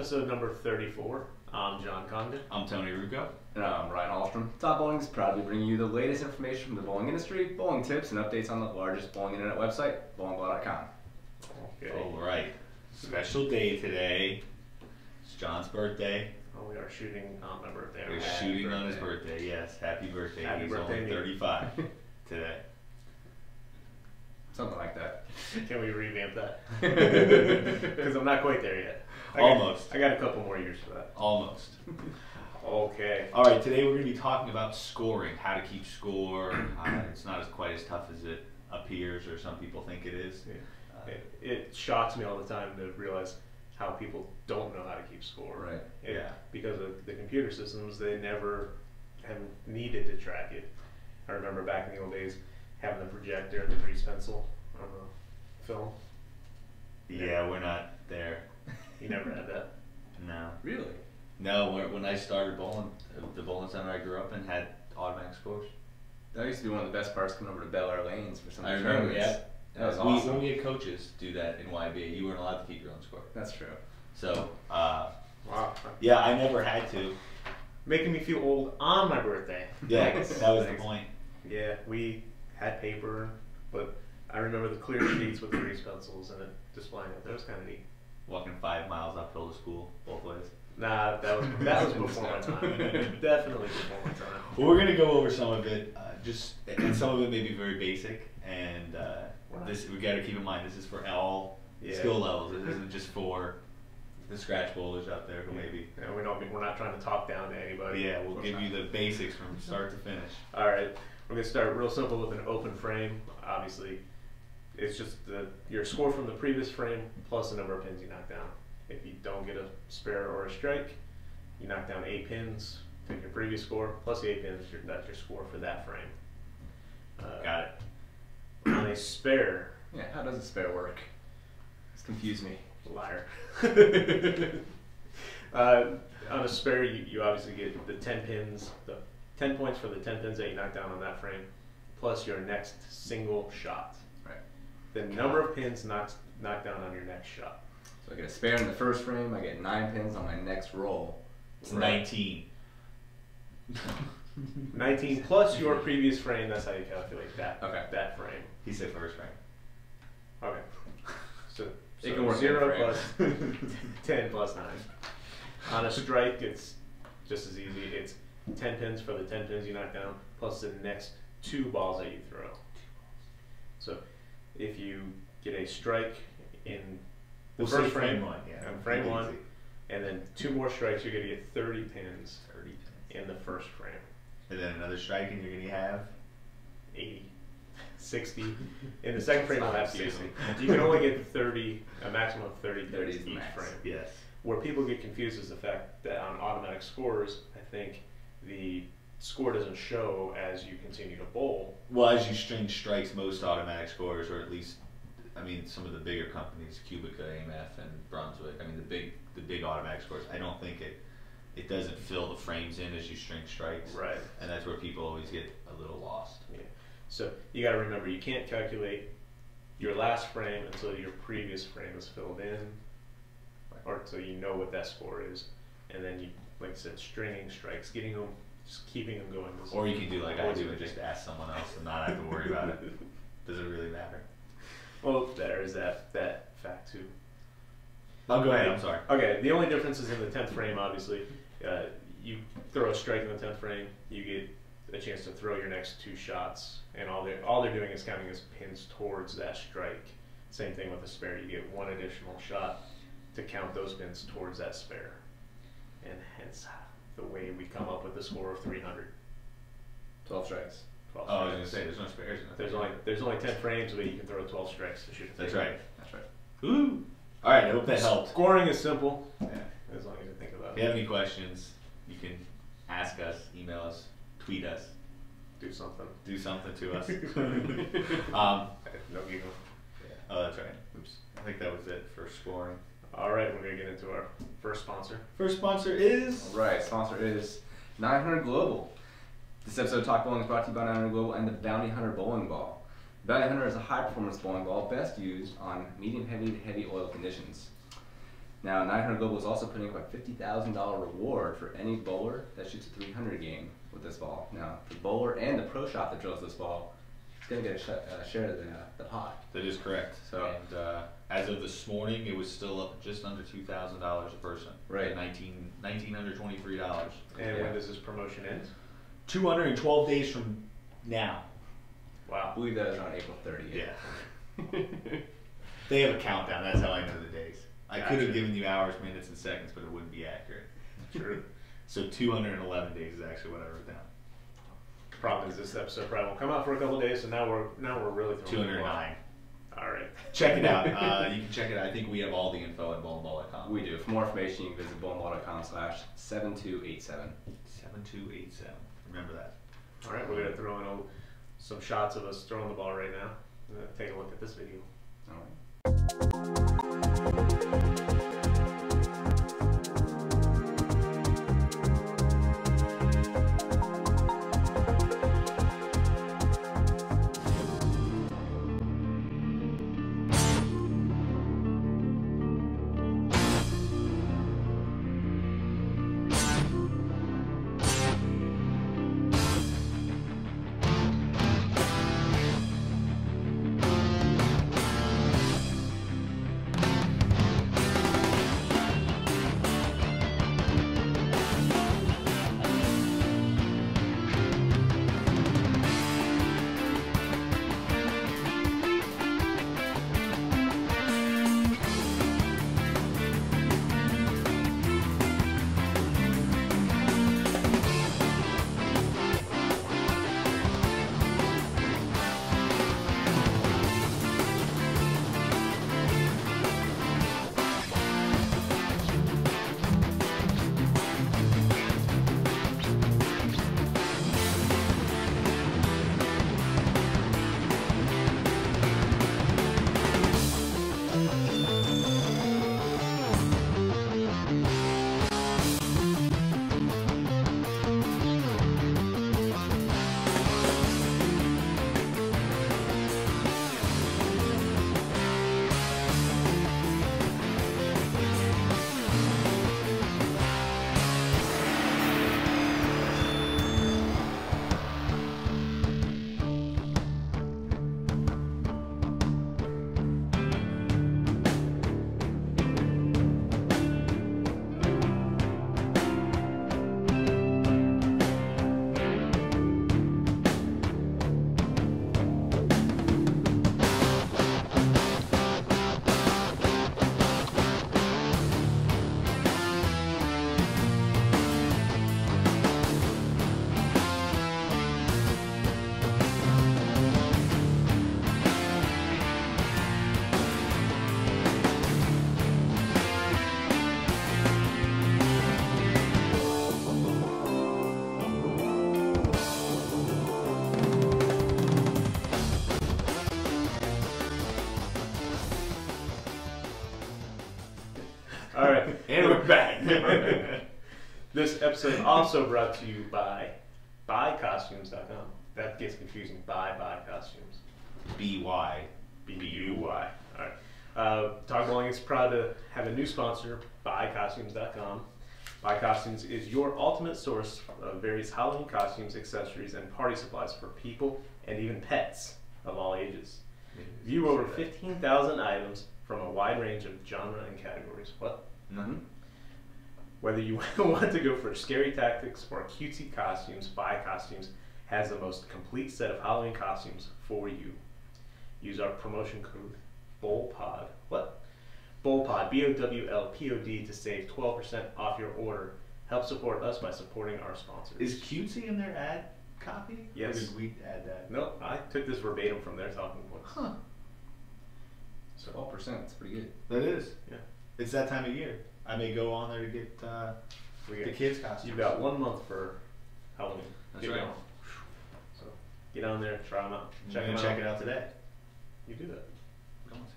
episode number 34. I'm John Condon. I'm Tony Rucco. And I'm Ryan Hallstrom. Top Bowling is proud to bring you the latest information from the bowling industry, bowling tips, and updates on the largest bowling internet website, bowlingballcom. Okay. All right. Special day today. It's John's birthday. Oh, we are shooting on my birthday. We're shooting on his birthday, yes. Happy birthday. Happy He's birthday, only me. 35 today. Something like that. Can we revamp that? Because I'm not quite there yet. Almost. I got a couple more years for that. Almost. Okay. All right, today we're going to be talking about scoring, how to keep score. It's not quite as tough as it appears or some people think it is. Yeah. It shocks me all the time to realize how people don't know how to keep score. Right. Yeah. Because of the computer systems, they never have needed to track it. I remember back in the old days having the projector and the grease pencil on the film. Yeah, we're not there. You never had that? No. Really? No, when I started bowling, the bowling center I grew up in had automatic scores. That used to be one of the best parts coming over to Bel Air Lanes for some of I the remember, tournaments. yeah. That was awesome. When we had coaches do that in YBA, you weren't allowed to keep your own score. That's true. So, Wow. yeah, I never had to. Making me feel old on my birthday. Yeah, that was the Thanks. point. Yeah, we had paper, but I remember the clear sheets with the grease pencils and it displaying it. That was kind of neat. Walking 5 miles uphill to school, both ways. Nah, that was before my time. Definitely before my time. Well, we're gonna go over some of it, and some of it may be very basic, and this we gotta keep in mind. This is for all skill levels. It isn't just for the scratch bowlers out there who maybe. Yeah, we're not trying to talk down to anybody. Yeah, we'll give you the basics from start to finish. All right, we're gonna start real simple with an open frame. Obviously, it's just your score from the previous frame plus the number of pins you knock down. If you don't get a spare or a strike, you knock down 8 pins, take your previous score plus the 8 pins. That's your score for that frame. Got it. On a spare. Yeah, how does a spare work? It's confused me. Liar. On a spare, you obviously get the 10 pins, the 10 points for the 10 pins that you knock down on that frame, plus your next single shot. Right. The number of pins knocked down on your next shot. So I get a spare in the first frame, I get 9 pins on my next roll. It's 19. 19 plus your previous frame, that's how you calculate that, that frame. He said first frame. Okay. So It can work 0 in plus 10 plus 9. On a strike, it's just as easy. It's 10 pins for the 10 pins you knock down, plus the next 2 balls that you throw. So if you get a strike in the first frame, one, yeah. on frame 1, and then 2 more strikes, you're going to get 30 pins 30 pins. in the first frame. And then another strike, and you're gonna have 80, 60. In the second frame, you'll have 60. 60. You can only get 30, a maximum of 30 30 pins is the each max. frame. yes. Where people get confused is the fact that on automatic scores, I think the score doesn't show as you continue to bowl. Well, as you string strikes, most automatic scores, or at least, I mean, some of the bigger companies, Cubica, AMF, and Brunswick. I mean, the big automatic scores. I don't think it doesn't fill the frames in as you string strikes. Right. And that's where people always get a little lost. Yeah. So you got to remember, you can't calculate your last frame until your previous frame is filled in, or until you know what that score is, and then you, like I said, stringing strikes, getting them, just keeping them going. Or you can do like I do and just ask someone else and not have to worry about it. Does it really matter? Well, there is that fact too. Oh, go ahead. I'm sorry. Okay, the only difference is in the 10th frame, obviously. You throw a strike in the 10th frame, you get a chance to throw your next 2 shots, and all they're doing is counting as pins towards that strike. Same thing with the spare, you get 1 additional shot to count those pins towards that spare. And hence the way we come up with the score of 300. 12 strikes. 12 Oh, I was strikes. gonna say there's no spares in it. There's only 10 frames where you can throw 12 strikes to shoot a That's thing. right. That's right. Ooh. All right. I hope that helped. Scoring is simple, Yeah. as long as you think about If it. you have any questions, you can ask us, email us, tweet us, Do something. do something to us. No ego. Oh, that's right. Oops. I think that was it for scoring. All right, we're gonna get into our first sponsor. First sponsor is. Alright, sponsor is 900 Global. This episode of Talk Bowling is brought to you by 900 Global and the Bounty Hunter Bowling Ball. Bounty Hunter is a high performance bowling ball best used on medium heavy to heavy oil conditions. Now, 900 Global is also putting up a $50,000 reward for any bowler that shoots a 300 game with this ball. Now, the bowler and the pro shop that drills this ball is going to get a share of the pot. That is correct. So, and as of this morning, it was still up just under $2,000 a person. Right. $1,923. And when does this promotion end? 212 days from now. Wow. I believe that is around April 30th. Yeah. They have a countdown. That's how I know the days. I could have given you hours, minutes, and seconds, but it wouldn't be accurate. True. So 211 days is actually what I wrote down. Problem is, this episode probably won't come out for a couple of days, so now we're really throwing 209. All right. Check it out. You can check it out. I think we have all the info at bowlingball.com. We do. For more information, you can visit bowlingball.com/7287. 7287. Remember that. All right, we're gonna throw in some shots of us throwing the ball right now. Take a look at this video. All right. All right, And we're back. This episode also brought to you by buycostumes.com. That gets confusing. Buy costumes. BY. B-U-Y. All right. Talk Bowling is proud to have a new sponsor, buycostumes.com. Buy Costumes is your ultimate source of various Halloween costumes, accessories, and party supplies for people and even pets of all ages. View over 15,000 items from a wide range of genre and categories. What? Mm-hmm. Whether you want to go for scary tactics or cutesy costumes, Buy Costumes has the most complete set of Halloween costumes for you. Use our promotion code BOWLPOD. What? BOWLPOD, BOWLPOD, to save 12% off your order. Help support us by supporting our sponsors. Is cutesy in their ad copy? Yes. Or did we add that? Nope, I took this verbatim from their talking points. Huh. So 12%, it's pretty good. That is. Yeah. It's that time of year. I may go on there to get We the got, kids' costumes. you've got 1 month for Halloween. That's Get right. going. So get on there, try them out. I'm gonna check it out today. You do that. Come on.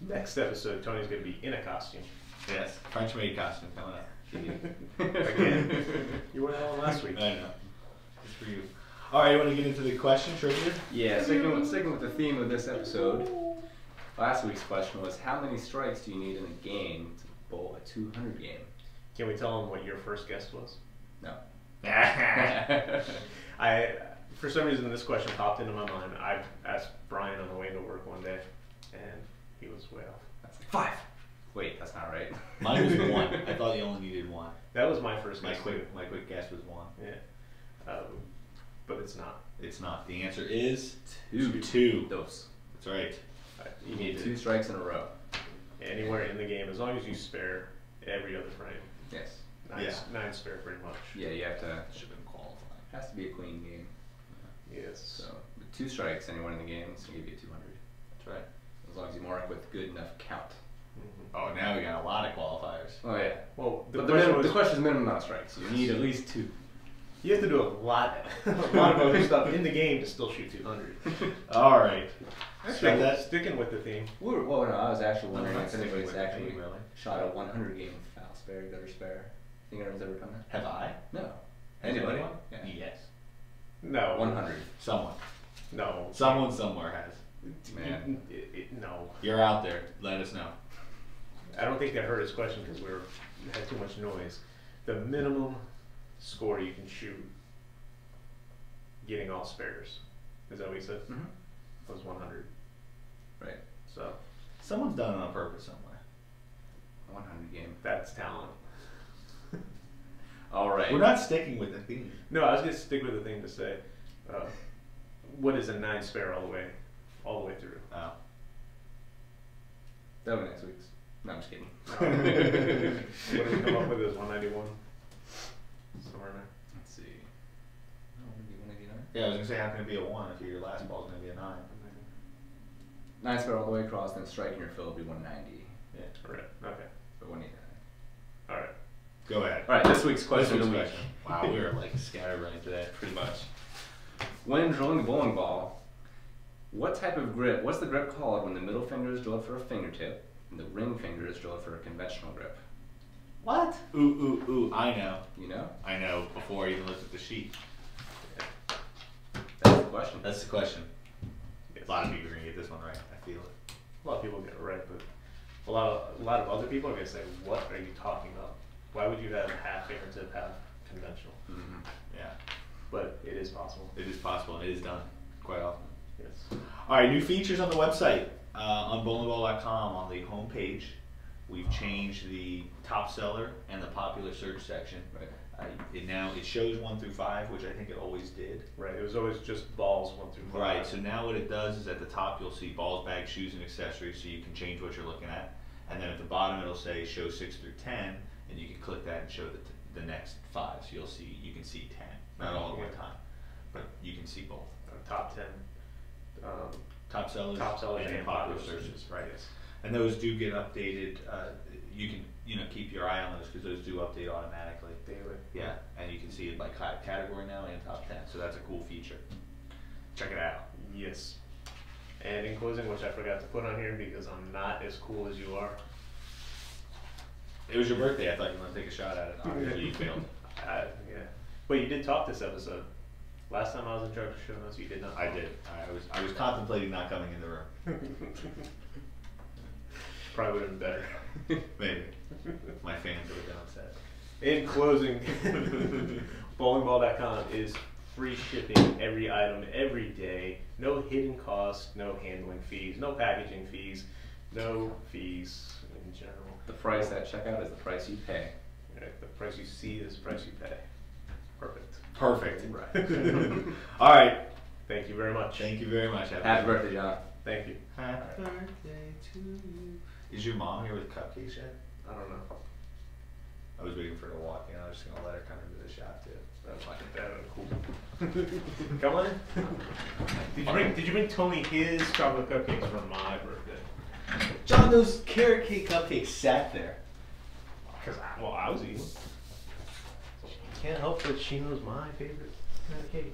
Next episode, Tony's going to be in a costume. Yes. French maid costume coming up. Again. You were that one last week. I know. It's for you. All right, you want to get into the question trivia? Yeah, sticking with the theme of this episode, last week's question was, how many strikes do you need in a game to bowl a 200 game? Can we tell them what your first guess was? No. For some reason, this question popped into my mind. I asked Brian on the way to work one day, and he was way off. That's like 5. Wait, that's not right. Mine was 1. I thought you only needed 1. That was my first My guess. Too. quick guess was 1. Yeah. But it's not. It's not. The answer is 2. 2. Those. That's right. You need 2 strikes in a row. anywhere in the game, as long as you spare every other frame. Yes. 9 spare pretty much. Yeah, you have to. Should have been qualified. Has to be a clean game. Yes. So with 2 strikes, anyone in the game is gonna give you 200. That's right. As long as you mark with good enough count. Mm-hmm. Oh, now we got a lot of qualifiers. Oh yeah. Well, But the question is minimum amount of strikes. You need at least 2. You have to do a lot of other stuff in the game to still shoot 200. All right. Sticking with the theme. Well, no, I was actually wondering not if sticking anybody's with the actually theme, really. shot a 100 game with foul spare, gutter spare. Think anyone's ever done that? Have I? No. Has Anybody? anyone? Yeah. Yes. No. 100. Someone. No. Someone somewhere has. Man. No. You're out there. Let us know. I don't think they heard his question because we had too much noise. The minimum score you can shoot getting all spares. Is that what he said? Mm-hmm. Was 100. Right. So Someone's done it on purpose somewhere. 100 game. that's talent. All right. We're not sticking with the theme. No, I was gonna stick with the thing to say. What is a 9 spare all the way through? Oh. That'll be next week's. No, I'm just kidding. What did we come up with as 191? Somewhere in there. Let's see. 189? Yeah, I was gonna say how can it be a 1 if your last ball's gonna be a 9? 9 spare all the way across, then striking your fill will be 190. Yeah. Right. Okay. But 189. All right. Go ahead. All right, this week's question This of the week's week. question. Wow, we were like scatterbrained today. Pretty much. When drilling a bowling ball, what's the grip called when the middle finger is drilled for a fingertip and the ring finger is drilled for a conventional grip? What? Ooh, I know. You know? I know before I even looked at the sheet. That's the question. That's the question. Yes. A lot of people are gonna get this one right. I feel it. A lot of people get it right, but a lot of other people are gonna say, "What are you talking about? Why would you have half fingertip, half conventional?" Mm-hmm. Yeah. But it is possible. It is possible and it is done quite often. Yes. All right, new features on the website. On bowlingballcom on the home page, we've changed the top seller and the popular search section. Right. It shows 1 through 5, which I think it always did. Right. It was always just balls 1 through 5. Right, so now what it does is at the top you'll see balls, bags, shoes, and accessories, so you can change what you're looking at. And then at the bottom it'll say show 6 through 10, and you can click that and show the next 5. So you can see 10, not all at one time, but you can see both. Top 10. Top sellers, and popular searches, right? Yes. And those do get updated. You can keep your eye on those because those do update automatically. Daily. Yeah, and you can see it by category now and top 10. So that's a cool feature. Check it out. Yes. And in closing, which I forgot to put on here because I'm not as cool as you are. It was your birthday. I thought you were gonna take a shot at it. Obviously, you failed. Yeah. But you did talk this episode. Last time I was in charge of show notes, you did not. I did. I was contemplating not coming in the room. Probably would have been better. Maybe. My fans would have been upset. In closing, bowlingball.com is free shipping every item every day. No hidden costs, no handling fees, no packaging fees, no fees in general. The price at checkout is the price you pay. Right, the price you see is the price you pay. Perfect. Perfect. Right. All right. Thank you very much. Thank you very much. Happy birthday, John. Thank you. Happy birthday to you. Is your mom here with cupcakes yet? I don't know. I was waiting for her to walk in. I was just gonna let her come into the shop too. That's like that would cool. Come on in. Did you bring Tony his chocolate cupcakes for my birthday? John, those carrot cake cupcakes sat there. Cause I was eating. Can't help but she knows my favorite kind of cake.